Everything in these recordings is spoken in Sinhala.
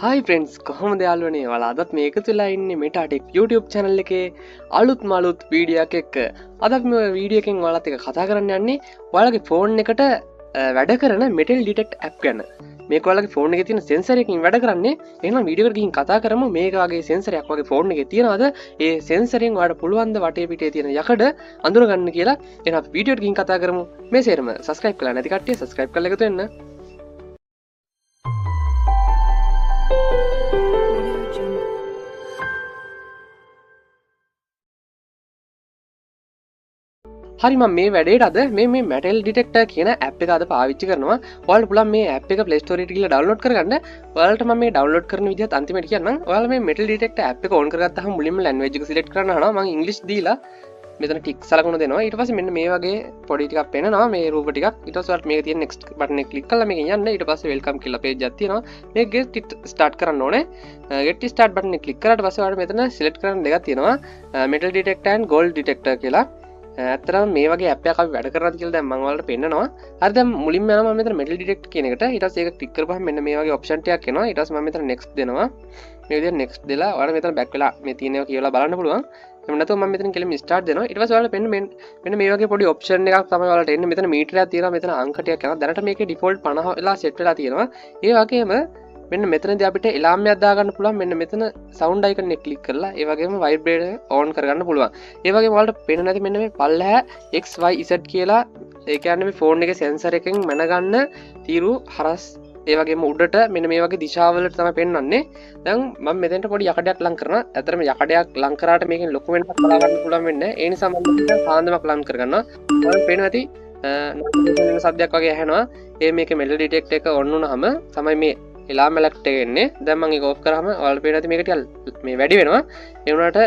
හයි ෆ්‍රෙන්ඩ්ස් කොහොමද යාළුවනේ ඔයාලා අදත් මේ එකතු වෙලා ඉන්නේ මෙටාටෙක් YouTube channel එකේ අලුත් මලුත් වීඩියෝ එකක් එක්ක. අදත් මේ වීඩියෝ එකෙන් ඔයාලත් එක්ක කතා කරන්න යන්නේ ඔයාලගේ ෆෝන් එකට වැඩ කරන metal detect app ගැන. මේක ඔයාලගේ ෆෝන් එකේ තියෙන sensor එකකින් වැඩ කරන්නේ. එහෙනම් වීඩියෝ එකට ගිහින් කතා කරමු මේක වගේ sensor එකක් වගේ ෆෝන් එකේ තියනවාද? ඒ sensor එකෙන් ඔයාලට පුළුවන් ද වටේ පිටේ තියෙන යකඩ අඳුර ගන්න කියලා. එහෙනම් අපි වීඩියෝ එකට ගිහින් කතා කරමු. මේ සේරම subscribe කරලා නැති කට්ටිය subscribe කරලා එකතු වෙන්න. හරි මම මේ වැඩේට අද මේ metal detector කියන app එක අද පාවිච්චි කරනවා. ඔයාලට පුළුවන් මේ app එක Play Store එකට ගිහලා download කරගන්න. ඔයාලට මම මේ download කරන විදිහත් අන්තිමට කියන්නම්. ඔයාලා මේ metal detector app එක on කරගත්තාම මුලින්ම language එක select කරන්න අහනවා. මම English දීලා මෙතන tick සලකුණ දෙනවා. ඊට පස්සේ මෙන්න මේ වගේ පොඩි ටිකක් පේනවා. මේ රූප ටිකක්. ඊට පස්සේ ඔයාලට මේක තියෙන next button එක click කරලා මේකෙන් යන්න. ඊට පස්සේ welcome කියලා page එකක් තියෙනවා. මේක get start කරන්න ඕනේ. get start button එක click කරාට පස්සේ ඔයාලට මෙතන select කරන්න දෙකක් තියෙනවා. metal detector and gold detector කියලා. ඇත්තටම මේ වගේ ඇප් එකක් අපි වැඩ කරනවාද කියලා දැන් මම ඔයාලට පෙන්නනවා. හරි දැන් මුලින්ම යනවා මම මෙතන metal detect කියන එකට. ඊට පස්සේ ඒක ක්ලික් කරපුවහම මෙන්න මේ වගේ ඔප්ෂන් ටිකක් එනවා. ඊට පස්සේ මම මෙතන next දෙනවා. මේ විදිහට next දෙලා ඔයාලා මෙතන back වෙලා මේ තියෙනවා කියලා බලන්න පුළුවන්. එහෙම නැත්නම් මම මෙතන කෙලින්ම start දෙනවා. ඊට පස්සේ ඔයාලා මෙන්න මේ වගේ පොඩි ඔප්ෂන් එකක් තමයි ඔයාලට එන්නේ. මෙතන මීටරයක් තියෙනවා. මෙතන අංක ටිකක් යනවා. දැනට මේකේ default 50 වෙලා set වෙලා තියෙනවා. ඒ වගේම මෙන්න මෙතනදී අපිට එලාම්යක් දාගන්න පුළුවන්. මෙන්න මෙතන sound icon එක click කරලා ඒ වගේම vibrator on කරගන්න පුළුවන්. ඒ වගේම ඔයාලට පේන නැති මෙන්න මේ පල්ලහැ XYZ කියලා ඒ කියන්නේ මේ ෆෝන් එකේ sensor එකෙන් මැනගන්න තීරු හරස් ඒ වගේම උඩට මෙන්න මේ වගේ දිශාවලට තමයි පෙන්වන්නේ. දැන් මම මෙතෙන්ට පොඩි යකඩයක් ලං කරනවා. ඇත්තටම යකඩයක් ලං කරාට මේකෙන් ලොකු වෙනසක් බලා ගන්න පුළුවන් වෙන්නේ නැහැ. ඒ නිසා මම මෙතන කාන්දමක් ලං කරගන්නවා. ඔයාලට පේන නැති notification සද්දයක් වගේ ඇහෙනවා. ඒ මේකේ metal detect එක on වුණාම තමයි මේ එලාම් එලක්ට් එක එන්නේ. දැන් මම ඒක ඔෆ් කරාම ඔයාලට පේන නැති මේක ටිකක් මේ වැඩි වෙනවා. ඒ වුණාට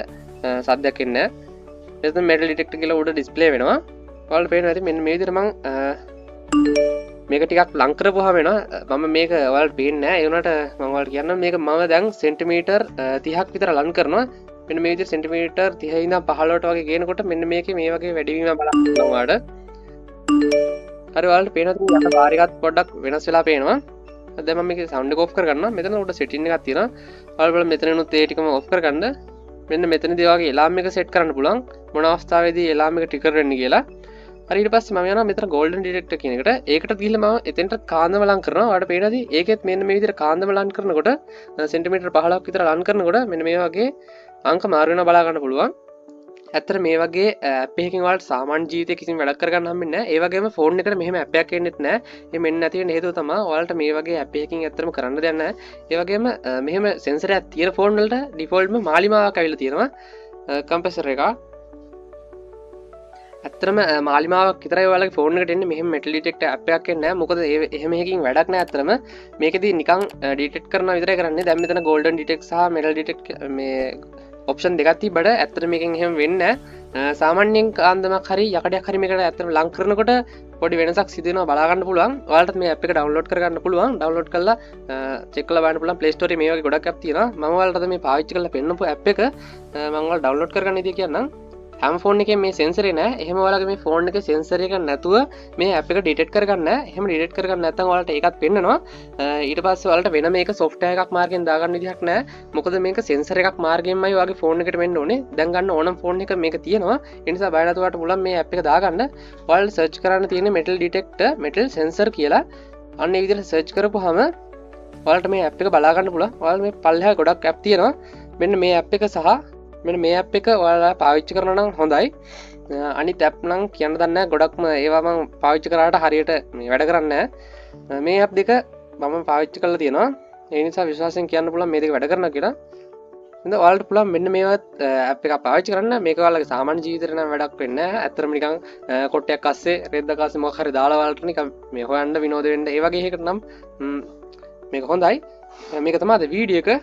සද්දයක් එන්නේ නැහැ. එතන metal detector කියලා උඩ display වෙනවා. ඔයාලට පේන නැති මෙන්න මේ විදිහට මම මේක ටිකක් ලං කරපුවාම වෙනවා. මම මේක ඔයාලට පේන්නේ නැහැ. ඒ වුණාට මම ඔයාලට කියන්නම් මේක මම දැන් සෙන්ටිමීටර් 30ක් විතර ලං කරනවා. මෙන්න මේ විදිහට සෙන්ටිමීටර් 30 ඉඳන් 15ට වගේ ගේනකොට මෙන්න මේකේ මේ වගේ වැඩිවීමක් බලන්න පුළුවන් ඔයාලට. හරි ඔයාලට පේනවා යට බාර් එකත් පොඩ්ඩක් වෙනස් වෙලා පේනවා. දැන් මම මේකේ sound එක off කරගන්නවා. මෙතන උඩ setting එකක් තියෙනවා. ඔයාලා බලන්න මෙතනනොත් ඒ ටිකම off කරගන්න. මෙන්න මෙතනදී ඔයාගේ alarm එක set කරන්න පුළුවන්. මොන අවස්ථාවේදී alarm එක trigger වෙන්නේ කියලා. හරි ඊට පස්සේ මම යනවා මෙතන golden detector කියන එකට. ඒකට ගිහිල්ලා මම එතෙන්ට කාන්දම ලං කරනවා. ඔයාලට පේනදී ඒකෙත් මෙන්න මේ විදිහට කාන්දම ලං කරනකොට සෙන්ටිමීටර් 15ක් විතර ලං කරනකොට මෙන්න මේ වගේ අංක මාරු වෙනවා බලා ගන්න පුළුවන්. ඇත්තට මේ වගේ ඇප් එකකින් ඔයාලට සාමාන්‍ය ජීවිතේ කිසිම වැඩක් කරගන්න හම්බෙන්නේ නැහැ. ඒ වගේම ෆෝන් එකට මෙහෙම ඇප් එකක් එන්නෙත් නැහැ. එහෙම එන්නේ නැති වෙන හේතුව තමයි ඔයාලට මේ වගේ ඇප් එකකින් ඇත්තටම කරන්න දෙයක් නැහැ. ඒ වගේම මෙහෙම සෙන්සර් එකක් තියෙන ෆෝන් වලට ඩිෆෝල්ට්ම මාලිමාවක් ඇවිල්ලා තියෙනවා. කම්ප්‍රෙසර් එක. ඇත්තටම මාලිමාවක් විතරයි ඔයාලගේ ෆෝන් එකට එන්නේ. මෙහෙම metal detector ඇප් එකක් එන්නේ නැහැ. මොකද එහෙම එකකින් වැඩක් නැහැ ඇත්තටම. මේකෙදී නිකන් ඩිටෙක්ට් කරනවා විතරයි කරන්නේ. දැන් මෙතන golden detect සහ metal detect මේ ඔප්ෂන් දෙකක් තිබ්බට ඇත්තට මේකෙන් එහෙම වෙන්නේ නැහැ. සාමාන්‍යයෙන් කාන්දමක් හරි යකඩයක් හරි මේකට ඇත්තටම ලං කරනකොට පොඩි වෙනසක් සිදු වෙනවා බලා ගන්න පුළුවන්. ඔයාලට මේ ඇප් එක ඩවුන්ලෝඩ් කරගන්න පුළුවන්. ඩවුන්ලෝඩ් කරලා චෙක් කරලා බලන්න පුළුවන්. Play Store එකේ මේ වගේ ගොඩක් ඇප් තියෙනවා. මම ඔයාලට මේ පාවිච්චි කරලා පෙන්නපු ඇප් එක මම ඔයාලට ඩවුන්ලෝඩ් කරගන්න ඉතින් කියන්නම්. හැම ෆෝන් එකේ මේ සෙන්සර් එක නැහැ. එහෙම ඔයාලගේ මේ ෆෝන් එකේ සෙන්සර් එක නැතුව මේ ඇප් එක ඩිටෙක්ට් කරගන්න. එහෙම ඩිටෙක්ට් කරගන්න නැත්නම් ඔයාලට ඒකත් පෙන්නනවා. ඊට පස්සේ ඔයාලට වෙන මේක software එකක් මාර්ගෙන් දාගන්න විදිහක් නැහැ. මොකද මේක සෙන්සර් එකක් මාර්ගෙන්මයි ඔයාගේ ෆෝන් එකට වෙන්න ඕනේ. දැන් ගන්න ඕනම් ෆෝන් එක මේක තියෙනවා. ඒ නිසා බය නැතුව ඔයාලට පුළුවන් මේ ඇප් එක දාගන්න. ඔයාලට සර්ච් කරන්න තියෙන්නේ metal detector metal sensor කියලා. අන්න ඒ විදිහට සර්ච් කරපුවාම ඔයාලට මේ ඇප් එක බලා ගන්න පුළුවන්. ඔයාලා මේ පල්ලෙහා ගොඩක් ඇප් තියෙනවා. මෙන්න මේ ඇප් එක සහ මෙන්න මේ ඇප් එක ඔයාලා පාවිච්චි කරනවා නම් හොඳයි. අනිත් ඇප් නම් කියන්න දන්නේ නැහැ. ගොඩක්ම ඒවා මම පාවිච්චි කරාට හරියට මේ වැඩ කරන්නේ නැහැ. මේ ඇප් දෙක මම පාවිච්චි කරලා තියෙනවා. ඒ නිසා විශ්වාසයෙන් කියන්න පුළුවන් මේ දෙක වැඩ කරනවා කියලා. ඉතින් ඔයාලට පුළුවන් මෙන්න මේවත් ඇප් එකක් පාවිච්චි කරන්න. මේක ඔයාලගේ සාමාන්‍ය ජීවිතේට නම් වැඩක් වෙන්නේ නැහැ. ඇත්තටම නිකන් කොටයක් අස්සේ රෙද්දක් අස්සේ මොකක් හරි දාලා ඔයාලට නිකන් මේ හොයන්න විනෝද වෙන්න ඒ වගේ එකකට නම් මේක හොඳයි. මේක තමයි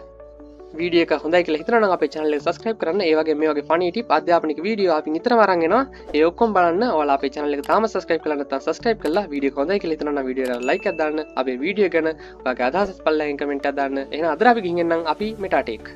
වීඩියෝ එක හොඳයි කියලා හිතනවා නම් අපේ channel එක subscribe කරන්න. ඒ වගේ මේ වගේ funny tip අධ්‍යාපනික වීඩියෝ අපි නිතරම අරන් එනවා. ඒ ඔක්කොම බලන්න. ඔයාලා අපේ channel එක තාම subscribe කරලා නැත්නම් subscribe කරලා වීඩියෝ එක හොඳයි කියලා හිතනවා නම් වීඩියෝ එකට like එකක් දාන්න. අපේ වීඩියෝ ගැන ඔයාගේ අදහස් පල්ලෙන් කමෙන්ට් එකක් දාන්න. එහෙනම් අද අපි ගිහින් එන්නම් අපි මෙටාටෙක්